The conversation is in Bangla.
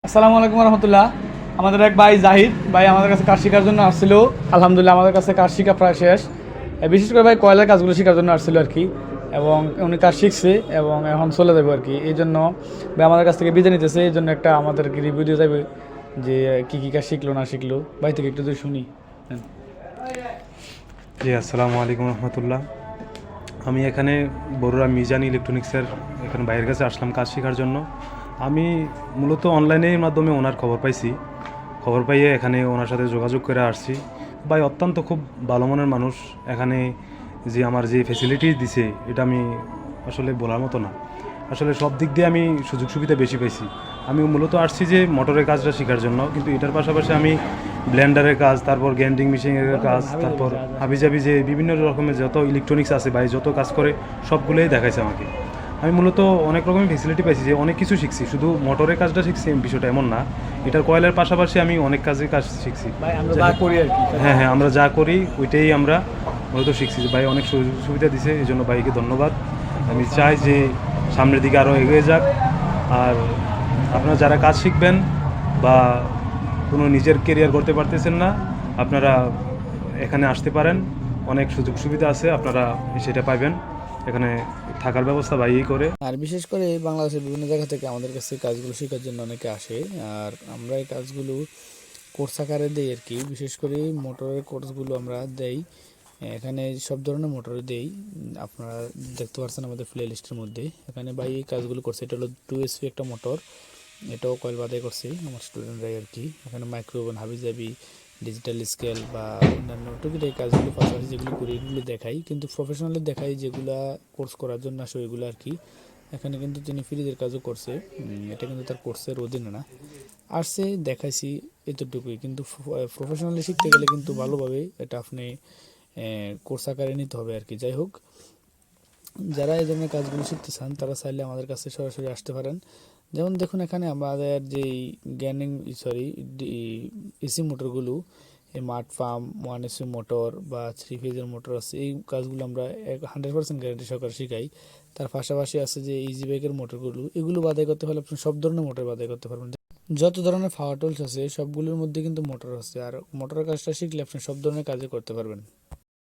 আসসালামু আলাইকুম রহমতুল্লাহ। আমাদের এক ভাই জাহিদ ভাই আমাদের কাছে কাজ শেখার জন্য আসছিল। আলহামদুলিল্লাহ আমাদের কাছে কাজ শেখা প্রায় শেষ। বিশেষ করে ভাই কয়লার কাজগুলো শেখার জন্য আসছিল আর কি। এবং উনি কাজ শিখছে এবং এখন চলে যাবে আর কি। এই জন্য ভাই আমাদের কাছ থেকে বিদায় নিতেছে। এই জন্য একটা আমাদেরকে রিভিউ দিয়ে যাবে যে কী কী কাজ শিখলো না শিখলো। ভাই থেকে একটু যদি শুনি। হ্যাঁ। জি, আসসালামু আলাইকুম রহমতুল্লাহ। আমি এখানে বড়ুরা মিজান ইলেকট্রনিক্সের এখানে বাইরের কাছে আসলাম কাজ শেখার জন্য। আমি মূলত অনলাইনের মাধ্যমে ওনার খবর পাইয়ে এখানে ওনার সাথে যোগাযোগ করে আসছি। ভাই অত্যন্ত খুব ভালো মনের মানুষ। এখানে যে আমার যে ফেসিলিটি দিছে এটা আমি আসলে বলার মতো না। আসলে সব দিক দিয়ে আমি সুযোগ সুবিধা বেশি পাইছি। আমি মূলত আসছি যে মোটরের কাজটা শেখার জন্য, কিন্তু এটার পাশাপাশি আমি ব্লেন্ডারের কাজ, তারপর গ্রাইন্ডিং মেশিনের কাজ, তারপর হাবিজাবি যে বিভিন্ন রকমের যত ইলেকট্রনিক্স আছে ভাই যত কাজ করে সবগুলোই দেখাইছে আমাকে। আমি মূলত অনেক রকমের ফেসিলিটি পাইছি, যে অনেক কিছু শিখছি। শুধু মোটরের কাজটা শিখছি বিষয়টা এমন না, এটার কয়েলের পাশাপাশি আমি অনেক কাজ শিখছি। ভাই আমরা যা করি আর কি। হ্যাঁ হ্যাঁ, আমরা যা করি ওইটাই আমরা মূলত শিখছি। ভাই অনেক সুযোগ সুবিধা দিছে, এই জন্য ভাইকে ধন্যবাদ। আমি চাই যে সামনের দিকে আরও এগিয়ে যাক। আর আপনারা যারা কাজ শিখবেন বা কোনো নিজের কেরিয়ার করতে পারতেছেন না, আপনারা এখানে আসতে পারেন। অনেক সুযোগ সুবিধা আছে, আপনারা সেটা পাবেন। এখানে থাকার ব্যবস্থা ভাইই করে। আর বিশেষ করে বাংলাদেশের বিভিন্ন জায়গা থেকে আমাদের কাছে কাজগুলো শেখার জন্য অনেকে আসে। আর আমরা এই কাজগুলো কোর্স আকারে দেই আর কি। বিশেষ করে মোটরের কোর্সগুলো আমরা দেই। এখানে সব ধরনের মোটর দেই। আপনারা দেখতে পাচ্ছেন আমাদের প্লে লিস্টের মধ্যে। এখানে ভাই এই কাজগুলো করছে। এটা হলো 2 HP একটা মোটর। এটাও কয়েল বাদাই করছে আমার স্টুডেন্টরাই আর কি। এখানে মাইক্রোওভেন, হাবিজাবি, ডিজিটাল স্কেল বা অন্যান্য টুকিটাকি কাজগুলো পাশাপাশি যেগুলো করি এগুলো দেখাই, কিন্তু প্রফেশনালি দেখাই যেগুলা কোর্স করার জন্য আসে ওইগুলো আর কি। এখানে কিন্তু তিনি ফ্রিজের কাজও করছে। এটা কিন্তু তার কোর্সের অধীনে না, আসছে দেখাইছি এতটুকুই। কিন্তু প্রফেশনালি শিখতে গেলে কিন্তু ভালোভাবে এটা আপনি কোর্স আকারে নিতে হবে আর কি। যাই হোক, যারা এই ধরনের কাজগুলো শিখতে চান তারা চাইলে আমাদের কাছে সরাসরি আসতে পারেন। যেমন দেখুন এখানে আমাদের যেই গ্যানিং এসি মোটরগুলো, এই মাঠ ফার্ম 1 AC মোটর বা 3 ফেজের মোটর আছে, এই কাজগুলো আমরা 100% গ্যারান্টি সহকারে শিখাই। তার পাশাপাশি আছে যে ইজি বাইকের মোটরগুলো, এগুলো বাদাই করতে পারলে আপনি সব ধরনের মোটর বাদাই করতে পারবেন। যত ধরনের পাওয়ার টুলস আছে সবগুলোর মধ্যে কিন্তু মোটর আছে। আর মোটরের কাজটা শিখলে আপনি সব ধরনের কাজে করতে পারবেন।